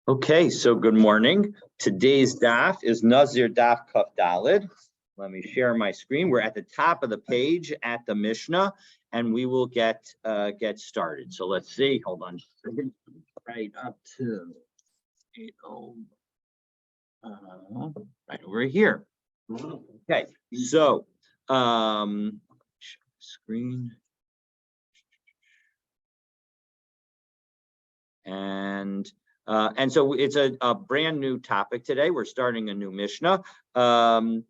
Okay, so good morning. Today's daf is Nazir daf Kaf Dalid. Let me share my screen. We're at the top of the page at the Mishnah, and we will get started. So let's see. Hold on. Right up to 80. Right over here. Okay, so screen. And so it's a brand new topic today. We're starting a new Mishnah. The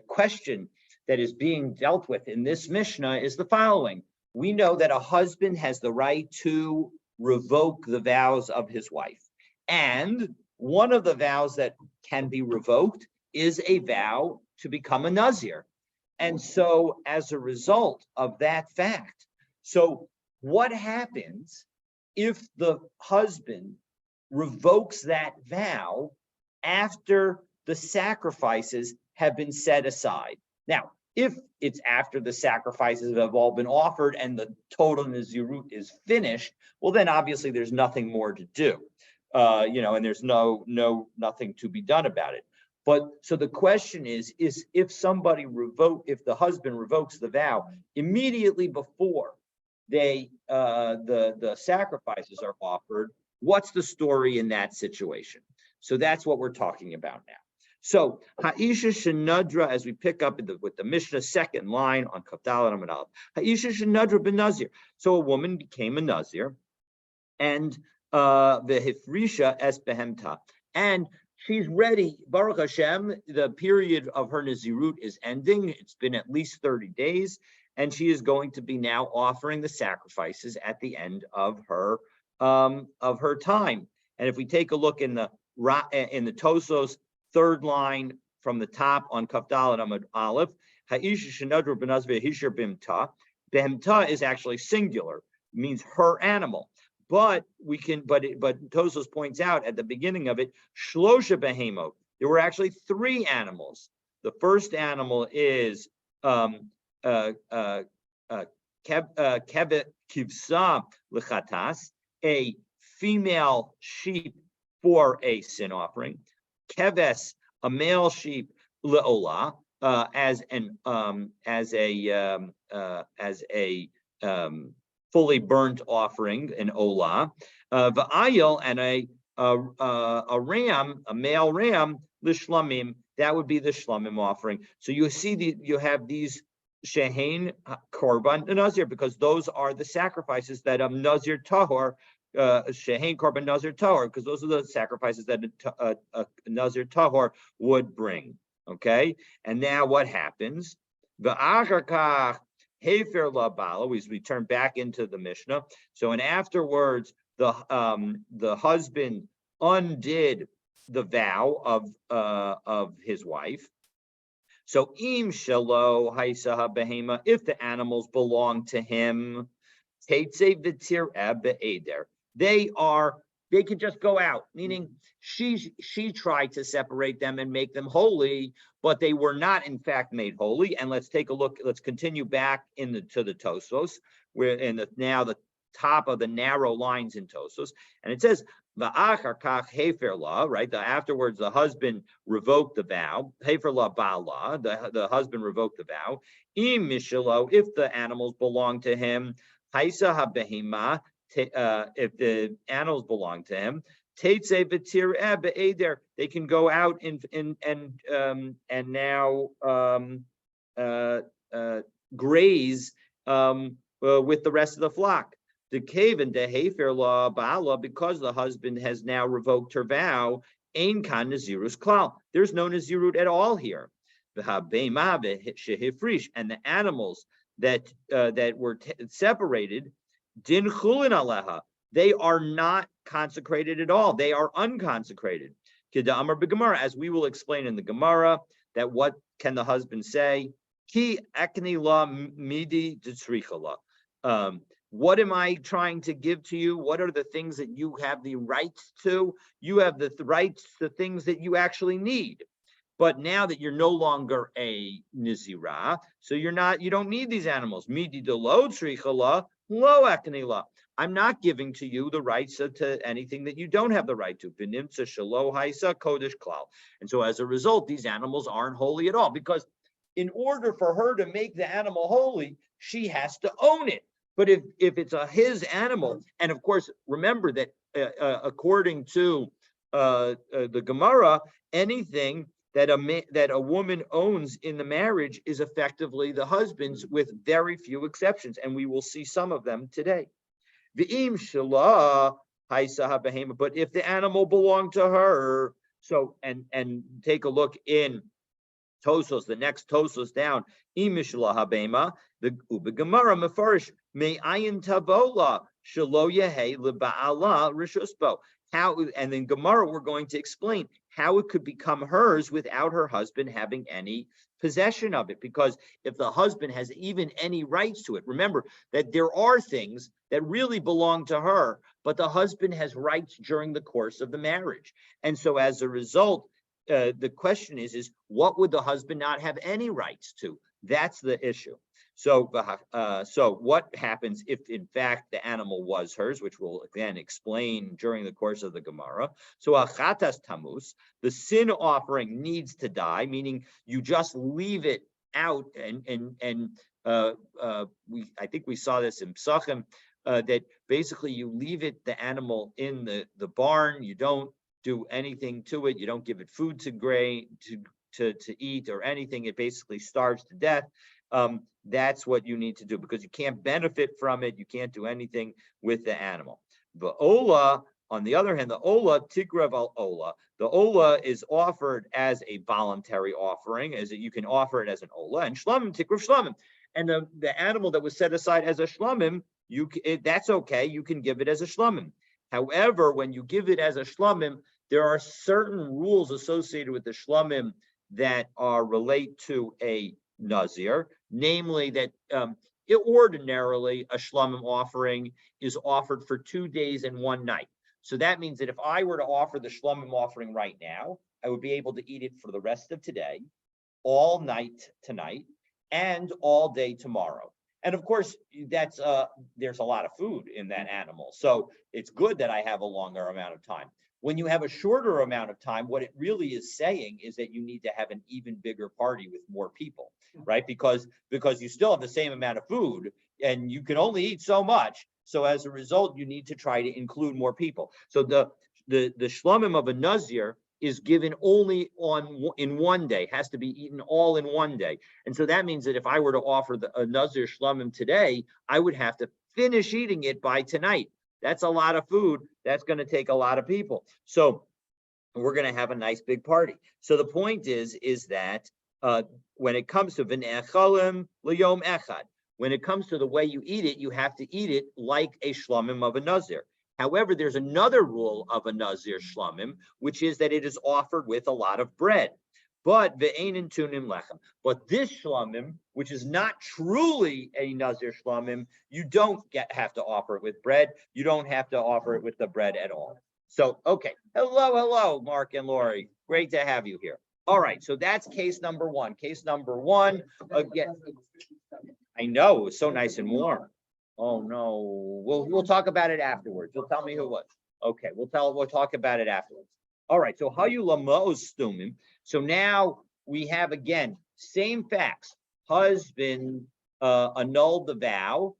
question that is being dealt with in this Mishnah is the following. We know that a husband has the right to revoke the vows of his wife. And one of the vows that can be revoked is a vow to become a Nazir. And so as a result of that fact, what happens if the husband revokes that vow after the sacrifices have been set aside? Now, if it's after the sacrifices have all been offered and the total Nazirut is finished, well, then obviously there's nothing more to do, and there's nothing to be done about it. But so the question is if if the husband revokes the vow immediately before the sacrifices are offered, what's the story in that situation? So that's what we're talking about now. So Ha'isha Shenadra, as we pick up with the Mishnah, second line on Kafdal and Amanal, Ha'isha Shenadra ben Nazir. So a woman became a Nazir, and Vehifrisha es behemta, and she's ready. Baruch Hashem, the period of her Nazirut is ending. It's been at least 30 days. And she is going to be now offering the sacrifices at the end of her time. And if we take a look in the Tosos third line from the top on Kafdal and Amud Aleph, Ha'isha Shenadra b'naz v'hisher b'imta. B'imta is actually singular, it means her animal. But Tosos points out at the beginning of it, Shlosha behemot. There were actually three animals. The first animal is kivsa lechatas, a female sheep for a sin offering. Keves, a male sheep leola, as a fully burnt offering, an olah. Va'ayil, and a ram, a male ram, l'shlamim. That would be the shlamim offering. So you see you have these Shehain Korban Nazir, because those are the sacrifices that Nazir Tahor, Shehain Korban Nazir Tahor, because those are the sacrifices that Nazir Tahor would bring. Okay, and now what happens? V'achar hefer labala. We turn back into the Mishnah. So and afterwards, the husband undid the vow of his wife. So im shelo haisaha behema, if the animals belong to him, teitze v'tir be'eder, they can just go out. Meaning she tried to separate them and make them holy, but they were not in fact made holy. And let's take a look. Let's continue back to the Tosos. We're in the top of the narrow lines in Tosos, and it says, Va'achar kach hefer la, right? Afterwards, the husband revoked the vow. Hefer la ba'la, the husband revoked the vow. Im mishalo, if the animals belong to him. Haisa habehima, if the animals belong to him. Teitze v'tir be'eder, they can go out and now graze with the rest of the flock. The cave and the hefer la ba'ala, because the husband has now revoked her vow, ein kan nazirus klal. There's no nazirut at all here. And the animals that were separated, din chulin aleha, they are not consecrated at all. They are unconsecrated. K'da'amar b'gemara, as we will explain in the Gemara, that what can the husband say? Ki ekni la midi d'tzricha la. What am I trying to give to you? What are the things that you have the rights to? You have the rights to things that you actually need. But now that you're no longer a Nizirah, so you don't need these animals. Midi de lo tzricha la, lo aknila. I'm not giving to you the rights to anything that you don't have the right to. V'nimtza shelo haisa kodesh klal. And so as a result, these animals aren't holy at all, because in order for her to make the animal holy, she has to own it. But if it's his animal, and of course, remember that according to the Gemara, anything that a woman owns in the marriage is effectively the husband's, with very few exceptions, and we will see some of them today. V'im shalah haisa habehema. But if the animal belonged to her, so and take a look in Tosos, the next Tosos down, imishla habema, the Gemara mefarish me ayin tabola shelo yehe lebaala rishusbo. How, and then Gemara, we're going to explain how it could become hers without her husband having any possession of it. Because if the husband has even any rights to it, remember that there are things that really belong to her, but the husband has rights during the course of the marriage. And so as a result, the question is what would the husband not have any rights to? That's the issue. So what happens if, in fact, the animal was hers, which we'll again explain during the course of the Gemara. So achatas tamus, the sin offering needs to die, meaning you just leave it out, and I think we saw this in Psachim, that basically you leave it, the animal, in the barn. You don't do anything to it. You don't give it food to eat or anything. It basically starves to death. That's what you need to do, because you can't benefit from it. You can't do anything with the animal. The ola, on the other hand, the ola tigrav al ola. The ola is offered as a voluntary offering, as you can offer it as an ola, and shlamim tigrav shlamim. And the animal that was set aside as a shlamim, that's okay. You can give it as a shlamim. However, when you give it as a shlamim, there are certain rules associated with the shlamim that relate to a Nazir, namely that ordinarily a shlamim offering is offered for 2 days and 1 night. So that means that if I were to offer the shlamim offering right now, I would be able to eat it for the rest of today, all night tonight, and all day tomorrow. And of course, that's there's a lot of food in that animal, so it's good that I have a longer amount of time. When you have a shorter amount of time, what it really is saying is that you need to have an even bigger party with more people, right? Because you still have the same amount of food and you can only eat so much. So as a result, you need to try to include more people. So the shlamim of a Nazir is given only in 1 day, has to be eaten all in 1 day. And so that means that if I were to offer a Nazir shlamim today, I would have to finish eating it by tonight. That's a lot of food. That's going to take a lot of people. So we're going to have a nice big party. So the point is that when it comes to v'ne'echalim l'yom echad, when it comes to the way you eat it, you have to eat it like a shlamim of a Nazir. However, there's another rule of a Nazir shlamim, which is that it is offered with a lot of bread. But ve'einin tunim lechem. But this shlamim, which is not truly a Nazir shlamim, you don't have to offer it with bread. You don't have to offer it with the bread at all. So, okay. Hello, Mark and Lori. Great to have you here. All right. So that's case number one. Case number one, again. I know, it was so nice and warm. Oh no. We'll talk about it afterwards. You'll tell me who it was. Okay, we'll talk about it afterwards. All right, so hayulamos. So now we have, again, same facts. Husband annulled the vow,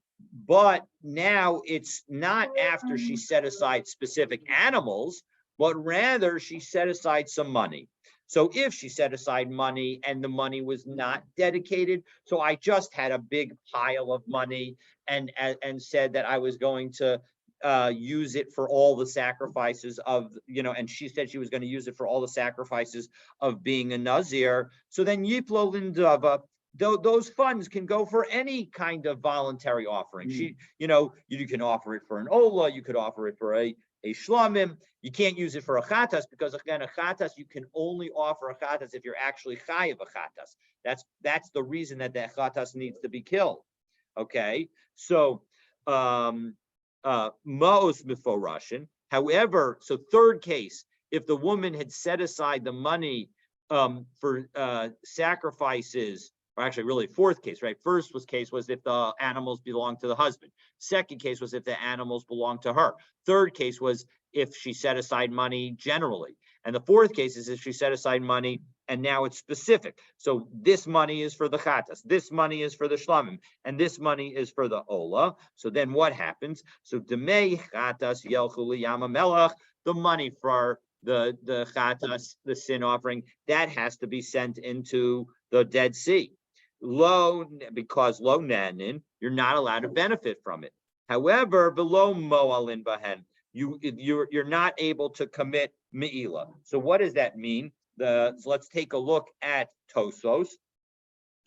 but now it's not after she set aside specific animals, but rather she set aside some money. So if she set aside money and the money was not dedicated, so I just had a big pile of money and said that I was going to use it for all the sacrifices of, and she said she was going to use it for all the sacrifices of being a Nazir. So then Yiplo Lindava, those funds can go for any kind of voluntary offering. You can offer it for an Ola, you could offer it for a shlamim. You can't use it for a chatas, because again, a chatas, you can only offer a chatas if you're actually chayiv a chatas. That's the reason that the chatas needs to be killed. Okay, so ma'os miforashin. However, so third case, if the woman had set aside the money for sacrifices, or actually really fourth case, right? First case was if the animals belong to the husband. Second case was if the animals belong to her. Third case was if she set aside money generally. And the fourth case is if she set aside money and now it's specific. So this money is for the chatas, this money is for the shlamim, and this money is for the ola. So then what happens? So demei chatas yelchu liyam hamelach, the money for the chatas, the sin offering, that has to be sent into the Dead Sea. Because lo nanin, you're not allowed to benefit from it. However, below moalin bahen, you're not able to commit me'ila. So what does that mean? So let's take a look at Tosos.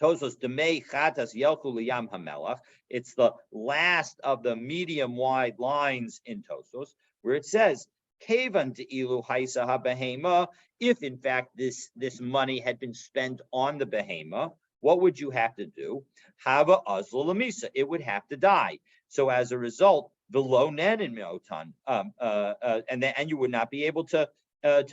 Tosos demei chatas yelchu liyam hamelach. It's the last of the medium wide lines in Tosos where it says kevan de'ilu haisa habehema. If in fact this money had been spent on the behema, what would you have to do? Hava azla lamisa. It would have to die. So as a result, below nen in meotan, and you would not be able to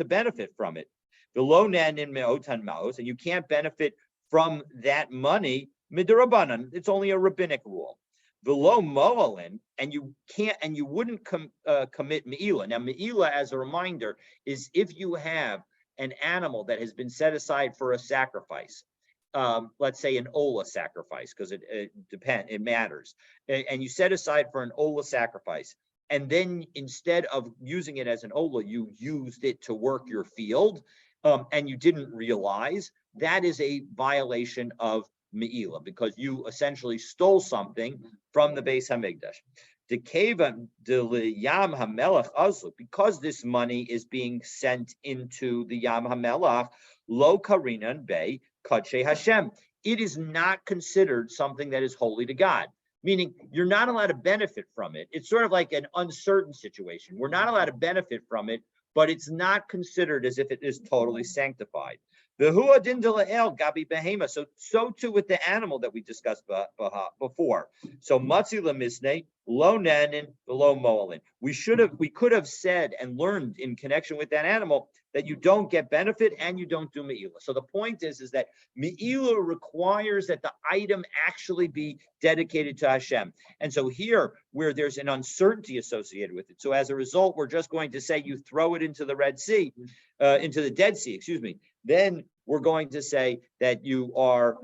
benefit from it. Below nen in meotan maos, and you can't benefit from that money midrabanan. It's only a rabbinic rule. Below moalin, and you can't, and you wouldn't commit me'ila. Now me'ila, as a reminder, is if you have an animal that has been set aside for a sacrifice. Let's say an ola sacrifice, because it matters. And you set aside for an ola sacrifice, and then instead of using it as an ola, you used it to work your field, and you didn't realize, that is a violation of me'ila, because you essentially stole something from the Beis Hamikdash. Because this money is being sent into the Yam HaMelach, lo karinan be Kadshe Hashem. It is not considered something that is holy to God, meaning you're not allowed to benefit from it. It's sort of like an uncertain situation. We're not allowed to benefit from it, but it's not considered as if it is totally sanctified. So too with the animal that we discussed before. So matzi lemisne lo nanin below moalin. We could have said and learned in connection with that animal that you don't get benefit and you don't do me'ila. So the point is that me'ila requires that the item actually be dedicated to Hashem. And so here, where there's an uncertainty associated with it, so as a result, we're just going to say you throw it into the Red Sea, into the Dead Sea, excuse me. Then we're going to say that you are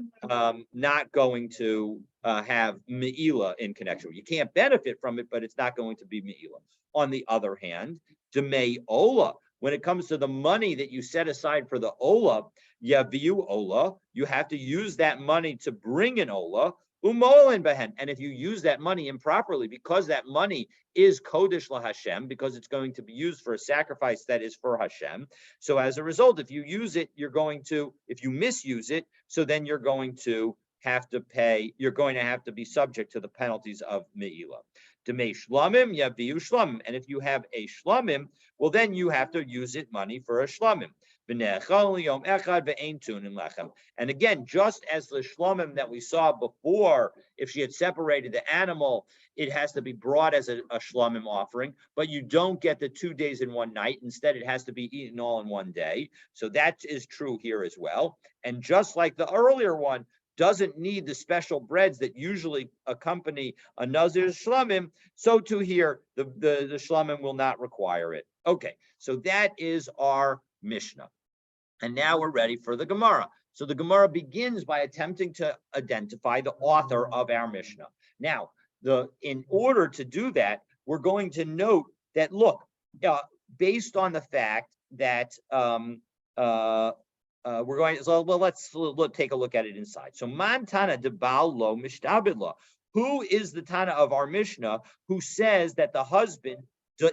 not going to have me'ila in connection. You can't benefit from it, but it's not going to be me'ila. On the other hand, demei ola, when it comes to the money that you set aside for the ola, yaviu ola, you have to use that money to bring an ola, umolin behen. And if you use that money improperly, because that money is kodesh la Hashem, because it's going to be used for a sacrifice that is for Hashem. So as a result, if you use it, if you misuse it, so then you're going to have to pay, you're going to have to be subject to the penalties of me'ila. Demei shlamim yaviu shlamim. And if you have a shlamim, well, then you have to use it money for a shlamim. And again, just as the shlamim that we saw before, if she had separated the animal, it has to be brought as a shlamim offering, but you don't get the 2 days and 1 night. Instead, it has to be eaten all in 1 day. So that is true here as well. And just like the earlier one doesn't need the special breads that usually accompany a Nazir's shlamim, so too here, the shlamim will not require it. Okay, so that is our Mishnah. And now we're ready for the Gemara. So the Gemara begins by attempting to identify the author of our Mishnah. Now, in order to do that, we're going to note that, look, based on the fact that let's take a look at it inside. So man tana de baal lo mishtabidla. Who is the tana of our Mishnah who says that the husband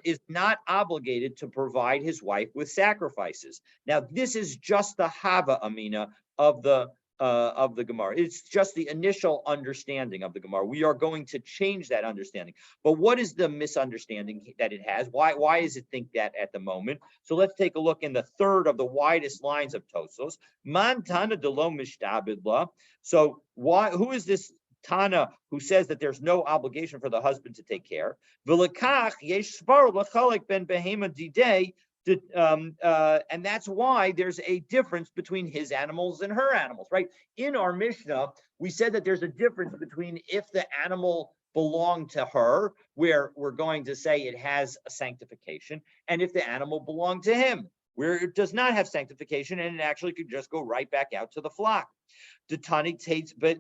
is not obligated to provide his wife with sacrifices? Now, this is just the hava amina of the Gemara. It's just the initial understanding of the Gemara. We are going to change that understanding. But what is the misunderstanding that it has? Why does it think that at the moment? So let's take a look in the third of the widest lines of Tosos. Man tana de lo mishtabidla. So who is this Tana who says that there's no obligation for the husband to take care? V'lekach yesh svar l'chalek ben behema didei And that's why there's a difference between his animals and her animals, right? In our Mishnah, we said that there's a difference between if the animal belonged to her, where we're going to say it has a sanctification, and if the animal belonged to him, where it does not have sanctification and it actually could just go right back out to the flock. The Tani takes, but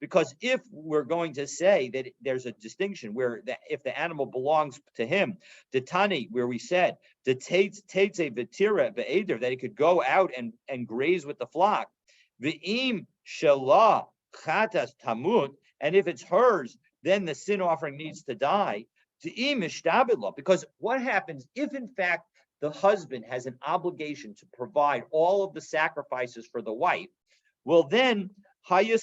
because if we're going to say that there's a distinction where if the animal belongs to him, the Tani, where we said the takes a vitira ve'eder, that he could go out and graze with the flock, ve'im shalah chatas tamut, and if it's hers, then the sin offering needs to die. Because what happens if in fact the husband has an obligation to provide all of the sacrifices for the wife? Well, then, it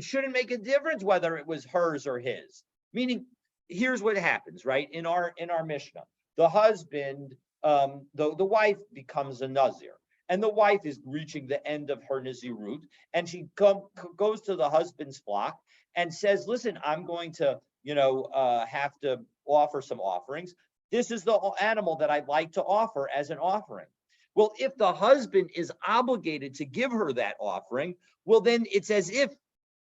shouldn't make a difference whether it was hers or his. Meaning, here's what happens, right? In our Mishnah, the husband, the wife becomes a Nazir, and the wife is reaching the end of her Nazirut, and she goes to the husband's flock and says, "Listen, I'm going to, have to offer some offerings. This is the animal that I'd like to offer as an offering." Well, if the husband is obligated to give her that offering, well, then it's as if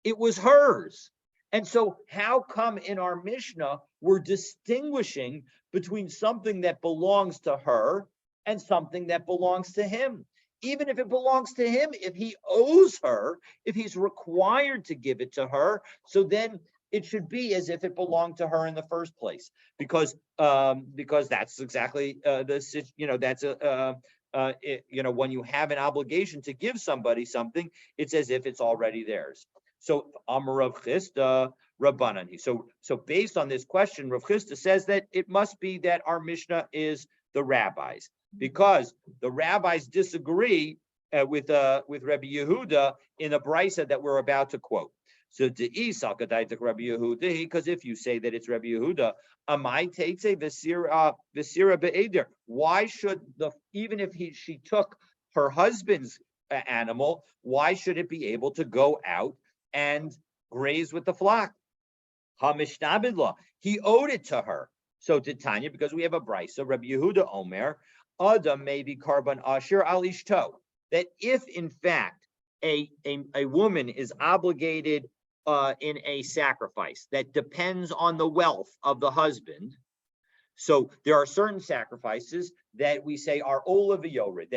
it was hers. And so how come in our Mishnah, we're distinguishing between something that belongs to her and something that belongs to him? Even if it belongs to him, if he owes her, if he's required to give it to her, so then it should be as if it belonged to her in the first place, because that's exactly that's when you have an obligation to give somebody something, it's as if it's already theirs. So Amar Rav Chisda Rabbanan. So based on this question, Rav Chisda says that it must be that our Mishnah is the rabbis, because the rabbis disagree with Rabbi Yehuda in the brisa that we're about to quote. So to Rabbi Yehuda, because if you say that it's Rabbi Yehuda, amai teitze v'sira be'eder. Why should even if she took her husband's animal, why should it be able to go out and graze with the flock? Hamishtabidla, he owed it to her. So to Tanya, because we have a brisa, Rabbi Yehuda Omer, Adam may be karban asher al ishto, that if in fact a woman is obligated in a sacrifice that depends on the wealth of the husband. So there are certain sacrifices that we say are ola v'yored,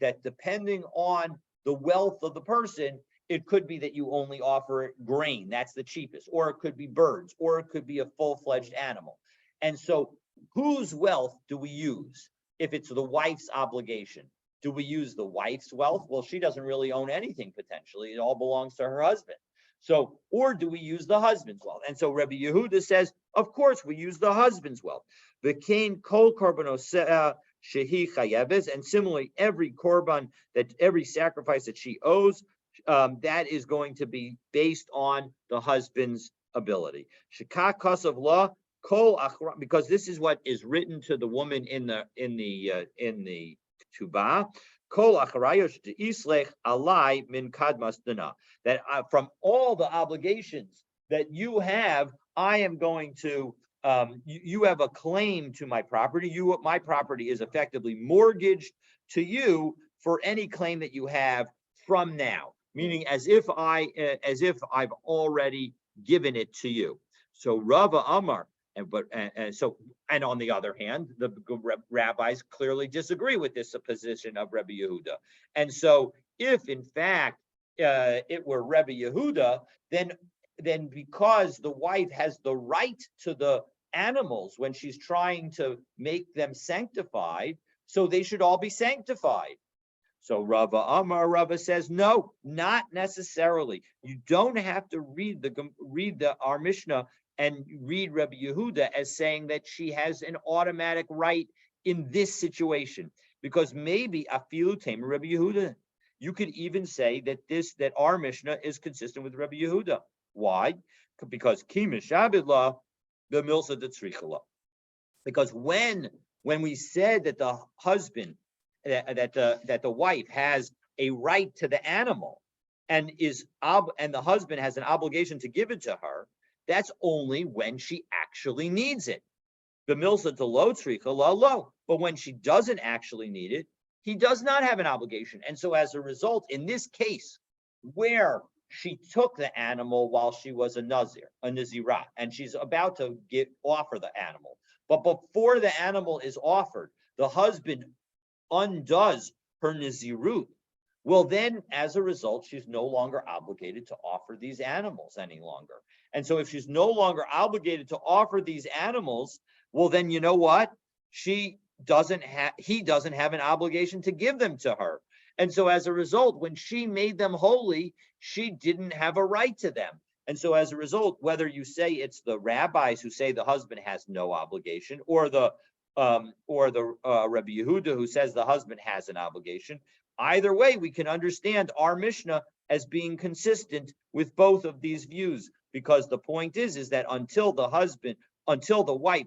that depending on the wealth of the person, it could be that you only offer grain, that's the cheapest, or it could be birds, or it could be a full-fledged animal. And so whose wealth do we use if it's the wife's obligation? Do we use the wife's wealth? Well, she doesn't really own anything potentially. It all belongs to her husband. So, or do we use the husband's wealth? And so Rabbi Yehuda says, of course, we use the husband's wealth. V'kein kol korbanos shehi chayevez, and similarly, every korban, that every sacrifice that she owes, that is going to be based on the husband's ability. Shekah kasav law kol achra, because this is what is written to the woman in the tubah. Kol acharayosh de islech alai min kadmas dana, that from all the obligations that you have, I am going to, you have a claim to my property. My property is effectively mortgaged to you for any claim that you have from now, meaning as if I've already given it to you. So Rava Amar, and on the other hand, the rabbis clearly disagree with this position of Rabbi Yehuda. And so if in fact it were Rabbi Yehuda, then because the wife has the right to the animals when she's trying to make them sanctified, so they should all be sanctified. So Rava says, no, not necessarily. You don't have to read our Mishnah and read Rabbi Yehuda as saying that she has an automatic right in this situation, because maybe afilu tamer Rabbi Yehuda. You could even say that our Mishnah is consistent with Rabbi Yehuda. Why? Because kimish abidlah the milsa detzrichala. Because when we said that the husband, that the wife has a right to the animal, and the husband has an obligation to give it to her, That's only when she actually needs it. The milsa to lo tzricha la lo. But when she doesn't actually need it, he does not have an obligation. And so as a result, in this case, where she took the animal while she was a Nazir, a Nazirah, and she's about to offer the animal. But before the animal is offered, the husband undoes her Nazirut. Well, then, as a result, she's no longer obligated to offer these animals any longer. And so if she's no longer obligated to offer these animals, well, then you know what? He doesn't have an obligation to give them to her. And so as a result, when she made them holy, she didn't have a right to them. And so as a result, whether you say it's the rabbis who say the husband has no obligation, or the Rabbi Yehuda who says the husband has an obligation, either way, we can understand our Mishnah as being consistent with both of these views, because the point is that until the wife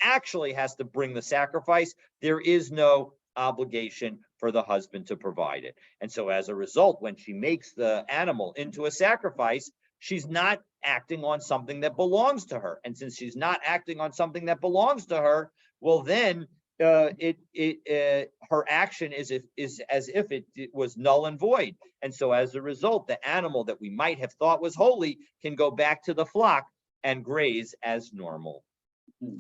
actually has to bring the sacrifice, there is no obligation for the husband to provide it. And so as a result, when she makes the animal into a sacrifice, she's not acting on something that belongs to her. And since she's not acting on something that belongs to her, well, then her action is as if it was null and void. And so as a result, the animal that we might have thought was holy can go back to the flock and graze as normal.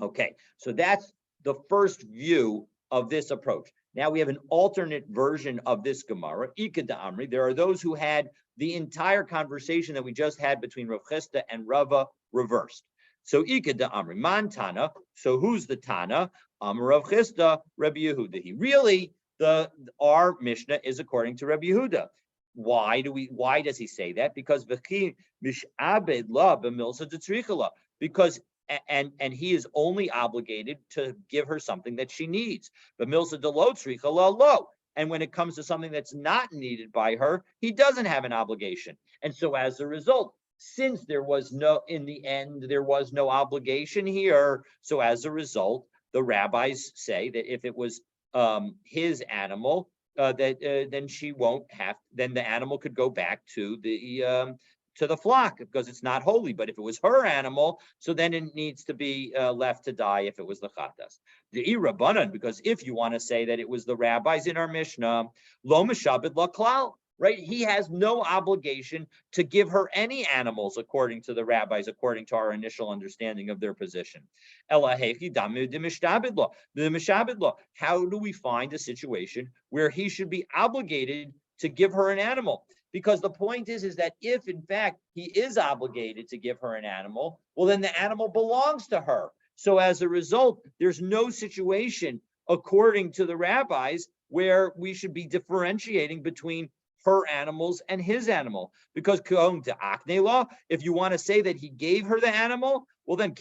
Okay, so that's the first view of this approach. Now we have an alternate version of this Gemara, Ika da Amri. There are those who had the entire conversation that we just had between Rav Chisda and Rava reversed. So Ika da Amri, Man Tana. So who's the Tana? Amar Rav Chisda, Rabbi Yehuda. Our Mishnah is according to Rabbi Yehuda. Why does he say that? Because and he is only obligated to give her something that she needs. But milsa de lo tzricha la lo. And when it comes to something that's not needed by her, he doesn't have an obligation. And so as a result, since in the end, there was no obligation here. So as a result, the rabbis say that if it was his animal, then she won't have. Then the animal could go back to the flock because it's not holy. But if it was her animal, so then it needs to be left to die if it was the chatas. The irabanan, because if you want to say that it was the rabbis in our Mishnah, lo meshabed la klal. Right, he has no obligation to give her any animals, according to the rabbis, according to our initial understanding of their position. How do we find a situation where he should be obligated to give her an animal? Because the point is that if, in fact, he is obligated to give her an animal, well, then the animal belongs to her. So as a result, there's no situation, according to the rabbis, where we should be differentiating between her animals and his animal. Because if you want to say that he gave her the animal, well then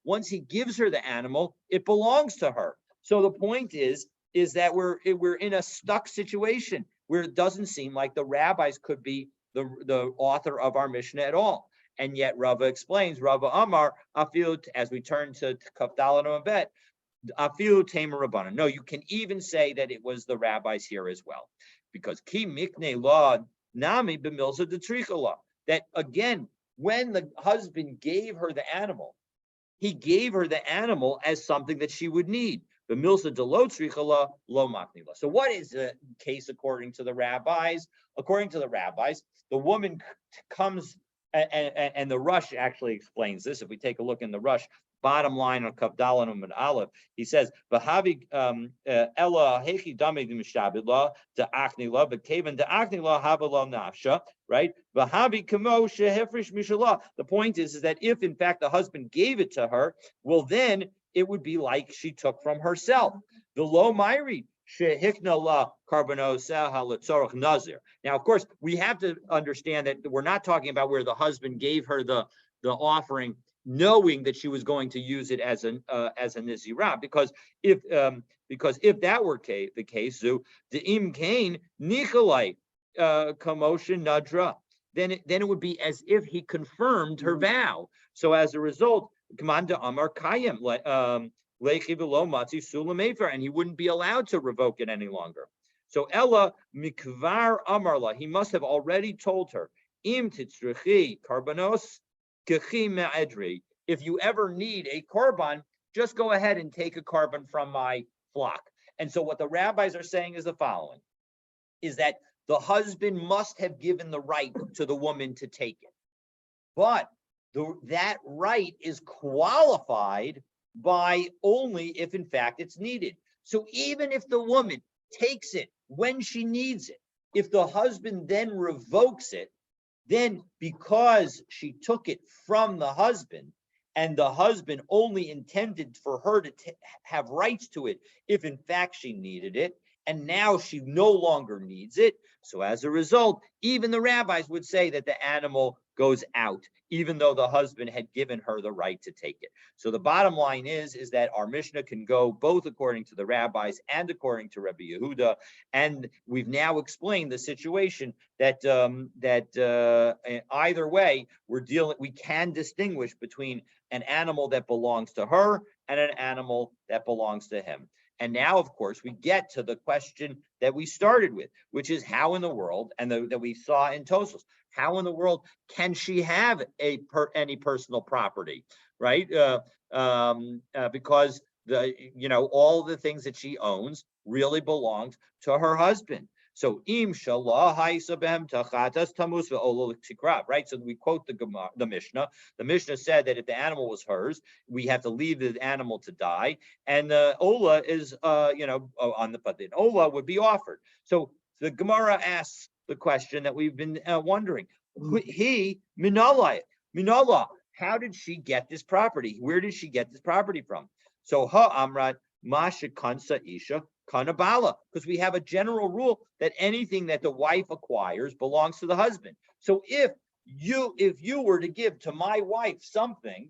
once he gives her the animal, it belongs to her. So the point is that we're in a stuck situation where it doesn't seem like the rabbis could be the author of our Mishnah at all. And yet Rava explains, Rava Amar, as we turn to Kaf Daled Amud Bet, Afilu Tamer Rabbanan. No, you can even say that it was the rabbis here as well. Because Ki Mikne Law Nami B'Milsa D'Tricha Law. That again, when the husband gave her the animal, he gave her the animal as something that she would need. B'Milsa D'Lo Tricha Law, Lo Makni Law. So what is the case according to the rabbis? According to the rabbis, the woman comes, and the Rush actually explains this. If we take a look in the Rush, bottom line on Kaf Daled Amud Aleph, he says, "V'havi ella hechi damei d'mishabed la da'achni la, but kaven da'achni la hava la nafsha." Right? V'havi kamo shehefresh mishalah. The point is that if in fact the husband gave it to her, well then it would be like she took from herself. The lo myri shehikna la karbonosa halatzorach nazir. Now, of course, we have to understand that we're not talking about where the husband gave her the offering, knowing that she was going to use it as a nizirah, because if that were the case, the im kain nicholai commotion nadra, then it would be as if he confirmed her vow. So as a result, Commander Amar Kayim lechi v'lo matzi sulam efer, and he wouldn't be allowed to revoke it any longer. So Ella mikvar amarla, he must have already told her im titzrichi karbanos kechi me'edri. If you ever need a korban, just go ahead and take a korban from my flock. And so what the rabbis are saying is the following, is that the husband must have given the right to the woman to take it. But that right is qualified by only if in fact it's needed. So even if the woman takes it when she needs it, if the husband then revokes it, then because she took it from the husband, and the husband only intended for her to have rights to it if in fact she needed it, and now she no longer needs it. So as a result, even the rabbis would say that the animal goes out, even though the husband had given her the right to take it. So the bottom line is that our Mishnah can go both according to the rabbis and according to Rabbi Yehuda. And we've now explained the situation that either way, we can distinguish between an animal that belongs to her and an animal that belongs to him. And now, of course, we get to the question that we started with, which is how in the world, and that we saw in Tosfos, how in the world can she have any personal property, right? Because all the things that she owns really belongs to her husband. So im shalah haisabem tachatas tamus ve'olol tikrav, right? So we quote the Mishnah. The Mishnah said that if the animal was hers, we have to leave the animal to die, and the ola is on the ola would be offered. So the Gemara asks the question that we've been wondering: He minallah, how did she get this property? Where did she get this property from? So ha amrat masha kansa isha kanabala, because we have a general rule that anything that the wife acquires belongs to the husband. So if you were to give to my wife something,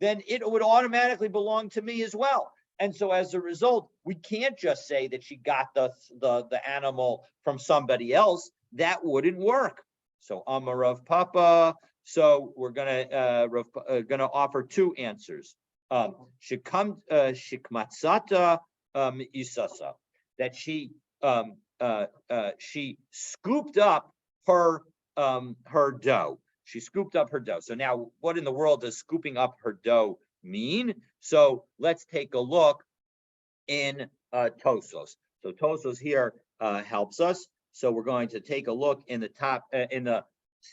then it would automatically belong to me as well. And so as a result, we can't just say that she got the animal from somebody else. That wouldn't work. So Amar Rav Papa. So we're gonna offer two answers. Shikmatzata isasa, that she scooped up her dough. She scooped up her dough. So now, what in the world does scooping up her dough mean? So let's take a look in Tosfos. So Tosfos here helps us. So we're going to take a look in the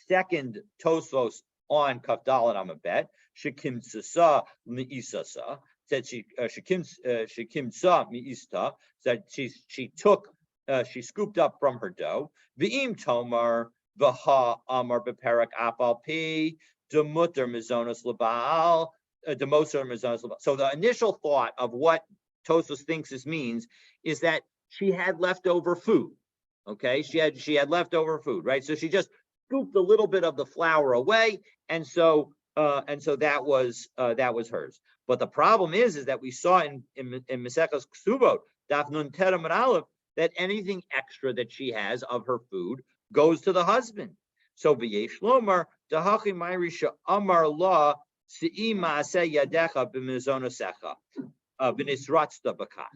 second Tosfos on Kaf Dalet Amabet. Shekimtsasa mi'isasa, said shekimtsa mi'ista, that she scooped up from her dough. V'im tomar v'ha amar beperak apal pi demuter mizonos labal demoser mizonos labal. So the initial thought of what Tosfos thinks this means is that she had leftover food. Okay, she had leftover food, right? So she just scooped a little bit of the flour away, and so that was hers. But the problem is that we saw in Maseches Ksubot, Daf Nun Tet Amud Aleph, that anything extra that she has of her food goes to the husband. So v'yesh lomar dahachi ma'risha amar la se'i ma'aseh yadecha b'mizonosecha v'nisratzta b'kach.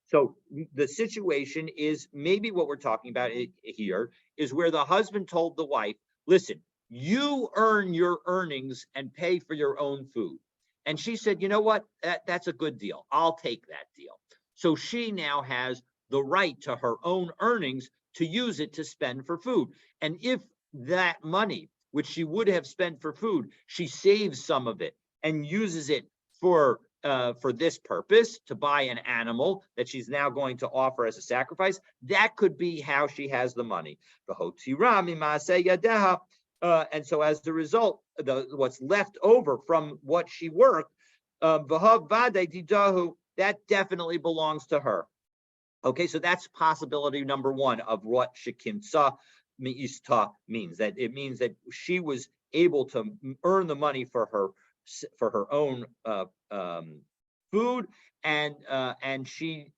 So the situation is maybe what we're talking about here is where the husband told the wife, listen, you earn your earnings and pay for your own food. And she said, you know what? That's a good deal. I'll take that deal. So she now has the right to her own earnings to use it to spend for food. And if that money, which she would have spent for food, she saves some of it and uses it for this purpose, to buy an animal that she's now going to offer as a sacrifice, that could be how she has the money. And so as a result, what's left over from what she worked, that definitely belongs to her. Okay, so that's possibility number one of what shekimtsa mi'ista means. That it means that she was able to earn the money for her own food, and she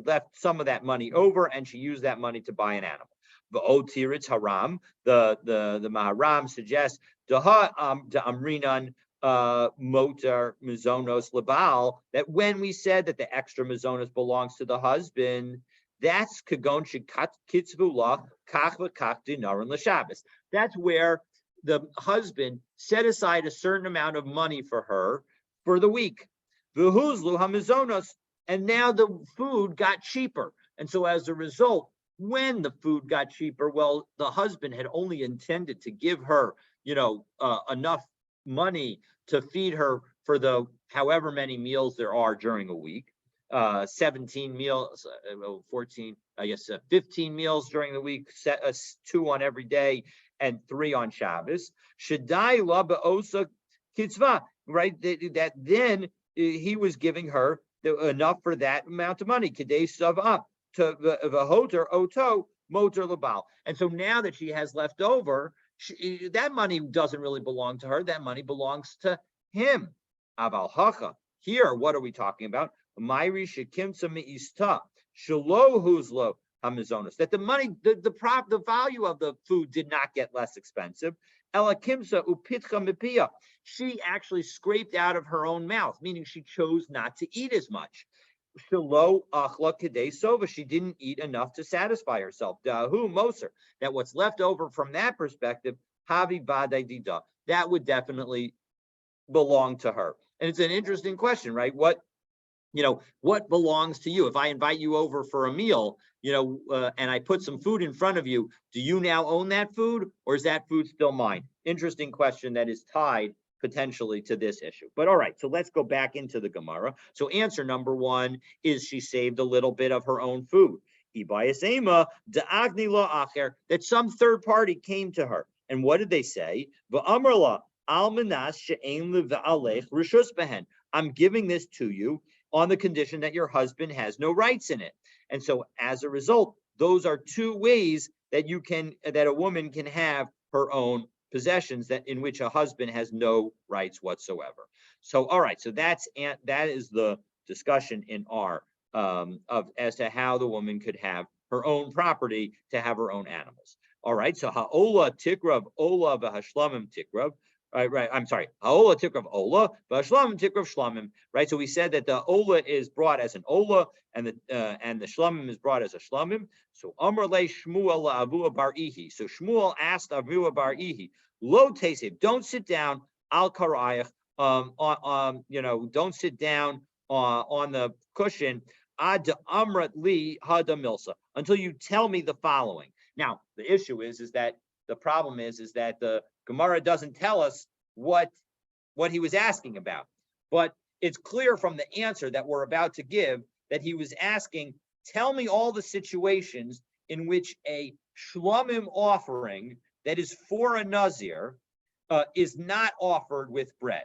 left some of that money over, and she used that money to buy an animal. V'otiritz haram, the Maharam suggests amrinan motar mizonos labal, that when we said that the extra mizonos belongs to the husband, that's kagon shekat kitzvula kach v'kach dinaran l'Shabbos. That's where the husband set aside a certain amount of money for her for the week. V'huzlu hamizonos, and now the food got cheaper. And so as a result, when the food got cheaper, well, the husband had only intended to give her, enough money to feed her for the however many meals there are during a week. 17 meals, 14, I guess 15 meals during the week, 2 on every day and 3 on Shabbos. Shadai laba osa kitzva, right? That then he was giving her enough for that amount of money. Kedei sava to v'hoter oto motor labal. And so now that she has left over, that money doesn't really belong to her. That money belongs to him. Aval hacha. Here, what are we talking about? Myri shekimsa meista shelo huzlo hamizonos. That the money, the value of the food did not get less expensive. Ela kimsa upitcha mipia. She actually scraped out of her own mouth, meaning she chose not to eat as much. Shelo achla kedei sova. She didn't eat enough to satisfy herself. Dahu moser. That what's left over from that perspective, havi badai dida. That would definitely belong to her. And it's an interesting question, right? What belongs to you? If I invite you over for a meal, and I put some food in front of you, do you now own that food, or is that food still mine? Interesting question that is tied potentially to this issue. But all right, so let's go back into the Gemara. So answer number 1 is she saved a little bit of her own food. That some third party came to her. And what did they say? I'm giving this to you on the condition that your husband has no rights in it. And so as a result, those are 2 ways that a woman can have her own possessions that in which a husband has no rights whatsoever. So, all right, so that is the discussion in our as to how the woman could have her own property to have her own animals. All right, so ha'ola tikrav ola v'hashlamim tikrav. Right. I'm sorry. Ha'ola tikrav ola, v'hashlamim tikrav shlamim. Right. So we said that the ola is brought as an ola, and the shlamim is brought as a shlamim. So Amar le Shmuel Avua bar Ihi. So Shmuel asked Avua bar Ihi, lo tesev, don't sit down al karayach, don't sit down on the cushion ad amrat li hada milsa, until you tell me the following. Now the issue is that the problem is that the Gemara doesn't tell us what he was asking about, but it's clear from the answer that we're about to give that he was asking, tell me all the situations in which a shlamim offering that is for a Nazir is not offered with bread.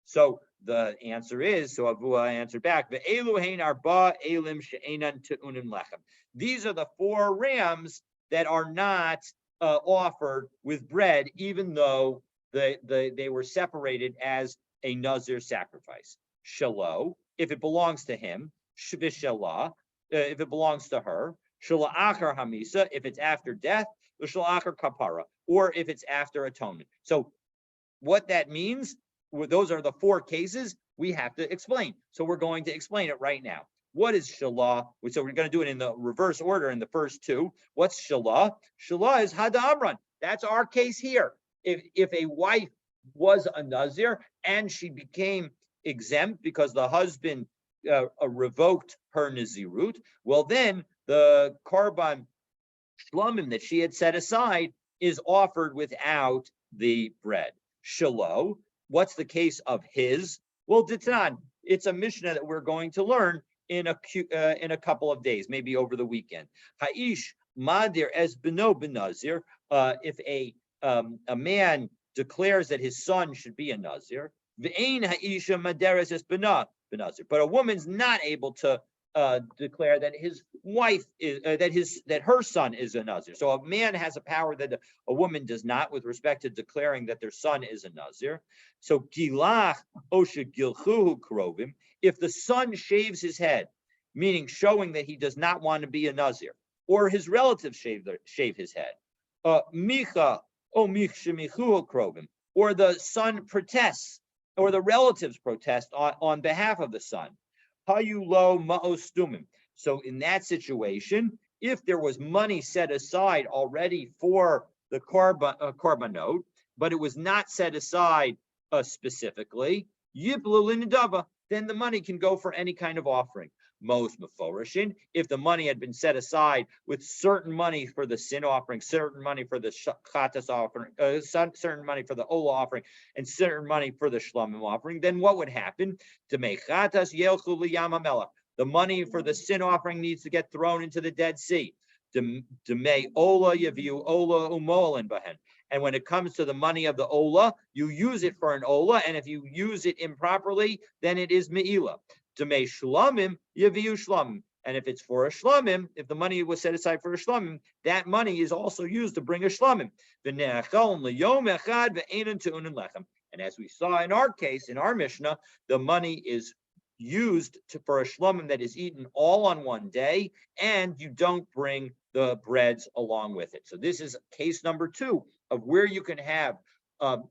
So the answer is, so Avua answered back, these are the 4 rams that are not offered with bread, even though they were separated as a Nazir sacrifice. Shalo, if it belongs to him, Shvishalah, if it belongs to her, Shalachar Hamisa, if it's after death, Shalachar Kapara, or if it's after atonement. So what that means, those are the 4 cases we have to explain. So we're going to explain it right now. What is shalah? So we're going to do it in the reverse order in the first 2. What's shalah? Shalah is hada amran. That's our case here. If a wife was a Nazir and she became exempt because the husband revoked her Nazirut, well then the korban shlamim that she had set aside is offered without the bread. Shalo, what's the case of his? Well, Ditan, it's a Mishnah that we're going to learn in a couple of days, maybe over the weekend. Ha'ish madir es beno benazir. If a man declares that his son should be a Nazir, v'ein ha'isha maderes es benazir. But a woman's not able to declare that his wife is that her son is a Nazir. So a man has a power that a woman does not with respect to declaring that their son is a Nazir. So gilach osha gilchuhu krovim. If the son shaves his head, meaning showing that he does not want to be a Nazir, or his relatives shave his head, micha o michshemichuhu krovim, or the son protests, or the relatives protest on behalf of the son. Hayulo ma'ostumim. So in that situation, if there was money set aside already for the korbanot, but it was not set aside specifically, then the money can go for any kind of offering. Most meforishin, if the money had been set aside with certain money for the sin offering, certain money for the chatas offering, certain money for the ola offering, and certain money for the shlamim offering, then what would happen? To make chatas yelchu liyam, the money for the sin offering needs to get thrown into the Dead Sea. Demay ola yaviu ola umolin bahen. And when it comes to the money of the ola, you use it for an ola, and if you use it improperly, then it is meila. Demay shlamim yaviu shlamim. And if it's for a shlamim, if the money was set aside for a shlamim, that money is also used to bring a shlamim. And as we saw in our case, in our Mishnah, the money is used for a shlamim that is eaten all on one day, and you don't bring the breads along with it. So this is case number 2 of where you can have a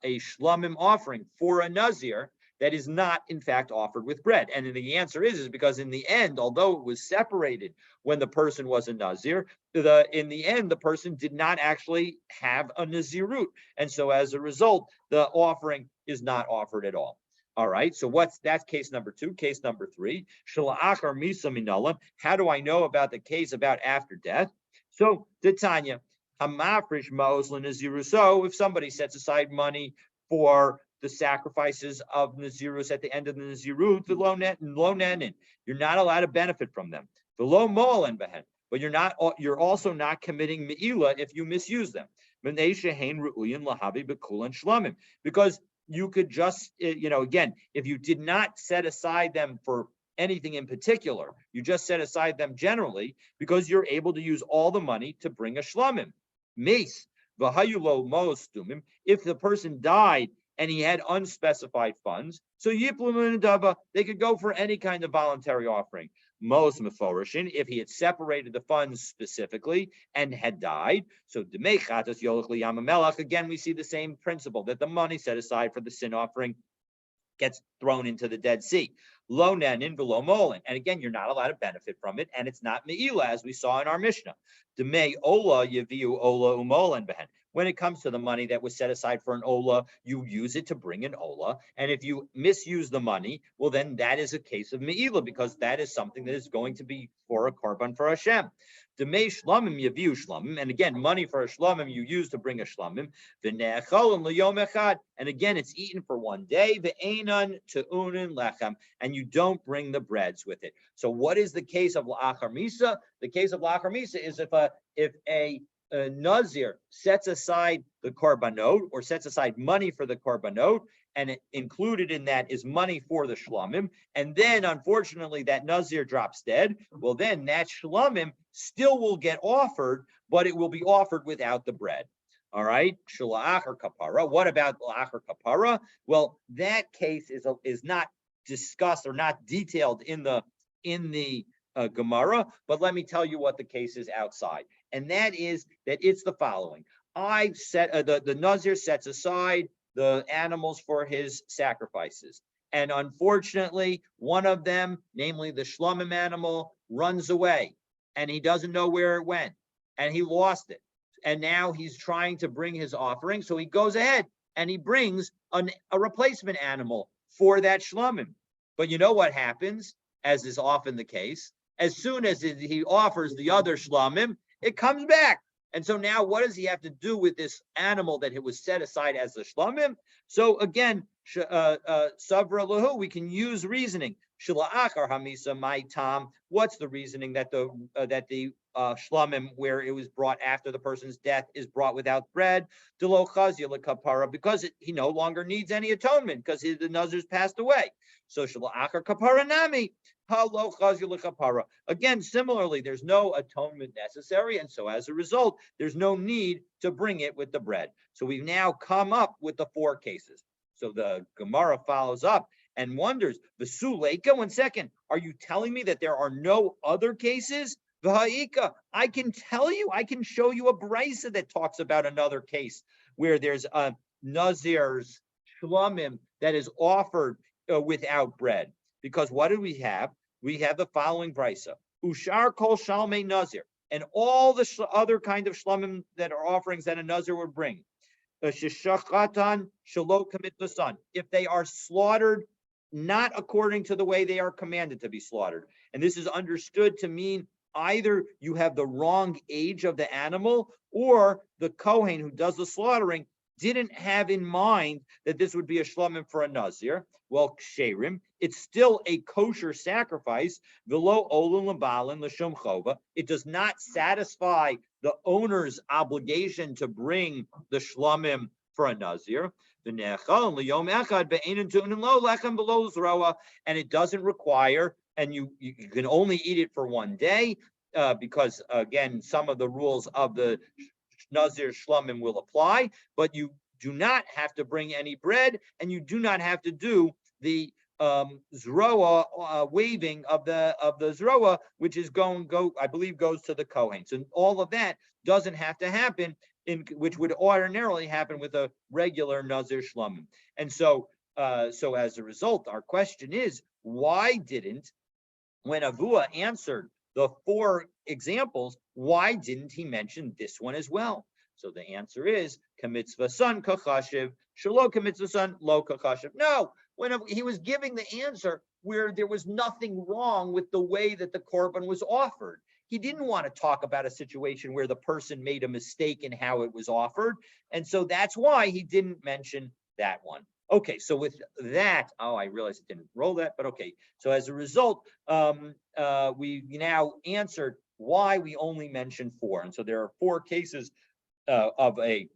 shlamim offering for a Nazir that is not, in fact, offered with bread. And the answer is because in the end, although it was separated when the person was a Nazir, in the end, the person did not actually have a Nazirut. And so as a result, the offering is not offered at all. All right, so that's case number 2. Case number 3, shalachar misa minalam. How do I know about the case about after death? So, Tanya, hamafrish maos l'naziru. So, if somebody sets aside money for the sacrifices of Nazirus at the end of the Nazirut, the lo nenin, you're not allowed to benefit from them. The lo molen behen, but you're also not committing meila if you misuse them. Because you could just, again, if you did not set aside them for anything in particular, you just set aside them generally because you're able to use all the money to bring a shlamim. Mace, v'hayulo mo'ostumim, if the person died and he had unspecified funds, so yiplum dava, they could go for any kind of voluntary offering. Most meforishin, if he had separated the funds specifically and had died, so demechatas yolach liyamamelach. Again, we see the same principle that the money set aside for the sin offering gets thrown into the Dead Sea. Lo nenin v'lo molin, and again, you're not allowed to benefit from it, and it's not meila, as we saw in our Mishnah. Demei ola yaviu ola umolin behen. When it comes to the money that was set aside for an ola, you use it to bring an ola. And if you misuse the money, well, then that is a case of meila, because that is something that is going to be for a korban for Hashem. Demei shlamim yaviu shlamim. And again, money for a shlamim you use to bring a shlamim. V'ne'acholim l'yom echad. And again, it's eaten for one day. V'einan te'unin lechem. And you don't bring the breads with it. So what is the case of la'achar misa? The case of la'achar misa is if a Nazir sets aside the korbanot, or sets aside money for the korbanot, and included in that is money for the shlamim, and then unfortunately that Nazir drops dead, well then that shlamim still will get offered, but it will be offered without the bread. All right, shalachar kapara. What about la'achar kapara? Well, that case is not discussed or not detailed in the Gemara, but let me tell you what the case is outside, and that is that it's the following. The Nazir sets aside the animals for his sacrifices, and unfortunately, one of them, namely the shlamim animal, runs away, and he doesn't know where it went, and he lost it, and now he's trying to bring his offering, so he goes ahead and he brings a replacement animal for that shlamim. But you know what happens, as is often the case? As soon as he offers the other shlamim, it comes back. And so now what does he have to do with this animal that it was set aside as the shlamim? So again, savra lahu, we can use reasoning. Shala'achar hamisa my tam. What's the reasoning that the shlamim, where it was brought after the person's death, is brought without bread? Delo chazia lekapara, because he no longer needs any atonement because the Nazir's passed away. So shala'achar kapara nami. Again, similarly, there's no atonement necessary, and so as a result, there's no need to bring it with the bread. So we've now come up with the 4 cases. So the Gemara follows up and wonders, V'suleka, 1 second, are you telling me that there are no other cases? V'ha'ika, I can tell you, I can show you a brisa that talks about another case where there's a Nazir's shlamim that is offered without bread. Because what do we have? We have the following brisa: Ushar kol shalmei Nazir, and all the other kind of shlamim that are offerings that a Nazir would bring. sheshachatan shelo k'mitzvasan. If they are slaughtered not according to the way they are commanded to be slaughtered. And this is understood to mean either you have the wrong age of the animal, or the Kohen who does the slaughtering didn't have in mind that this would be a shlomim for a Nazir. Well, ksherim, it's still a kosher sacrifice. V'lo olun l'balin l'shum chova. It does not satisfy the owner's obligation to bring the shlomim for a Nazir. And it doesn't require, and you can only eat it for one day, because again, some of the rules of the Nazir Shlomim will apply, but you do not have to bring any bread, and you do not have to do the zroa waving of the zroa, which is I believe goes to the Kohen. So all of that doesn't have to happen, which would ordinarily happen with a regular Nazir Shlomim. And so as a result, our question is, why didn't, when Avua answered the 4 examples, why didn't he mention this one as well? So the answer is kamitzvasan kachashiv, shelo kamitzvasan lo kachashiv. No, when he was giving the answer where there was nothing wrong with the way that the korban was offered. He didn't want to talk about a situation where the person made a mistake in how it was offered. And so that's why he didn't mention that one. Okay, so with that, I realized it didn't roll that, but okay. So as a result, we now answered why we only mentioned 4. And so there are 4 cases of a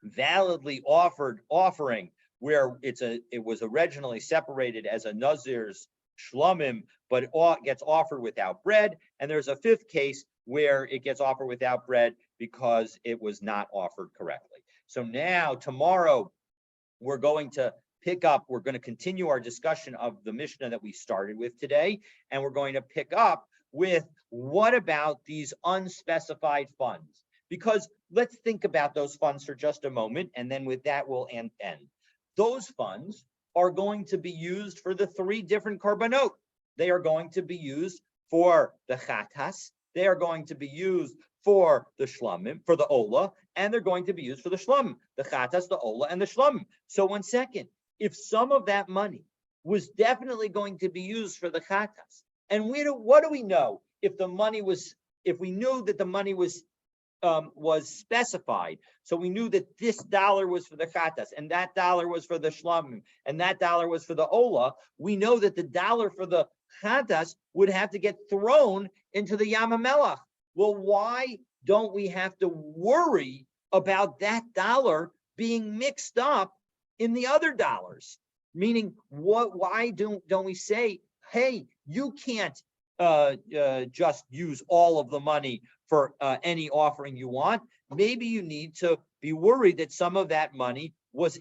validly offered offering where it was originally separated as a Nazir's shlomim, but it gets offered without bread. And there's a 5th case where it gets offered without bread because it was not offered correctly. So now tomorrow, we're going to continue our discussion of the Mishnah that we started with today, and we're going to pick up with what about these unspecified funds? Because let's think about those funds for just a moment, and then with that we'll end. Those funds are going to be used for the 3 different korbanot. They are going to be used for the chatas, they are going to be used for the shlomim, for the ola, and they're going to be used for the shlomim, the chatas, the ola, and the shlomim. So 1 second, if some of that money was definitely going to be used for the chatas, and what do we know if we knew that the money was specified, so we knew that this dollar was for the chatas, and that dollar was for the shlomim, and that dollar was for the ola, we know that the dollar for the chatas would have to get thrown into the Yam HaMelech. Well, why don't we have to worry about that dollar being mixed up in the other dollars? Meaning, why don't we say, hey, you can't just use all of the money for any offering you want? Maybe you need to be worried that some of that money was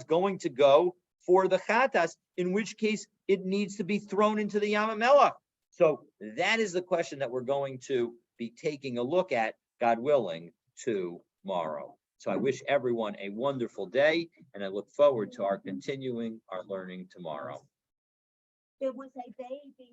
going to go for the chatas, in which case it needs to be thrown into the Yam HaMelech. So that is the question that we're going to be taking a look at, God willing, tomorrow. So I wish everyone a wonderful day, and I look forward to our continuing our learning tomorrow. There was a baby.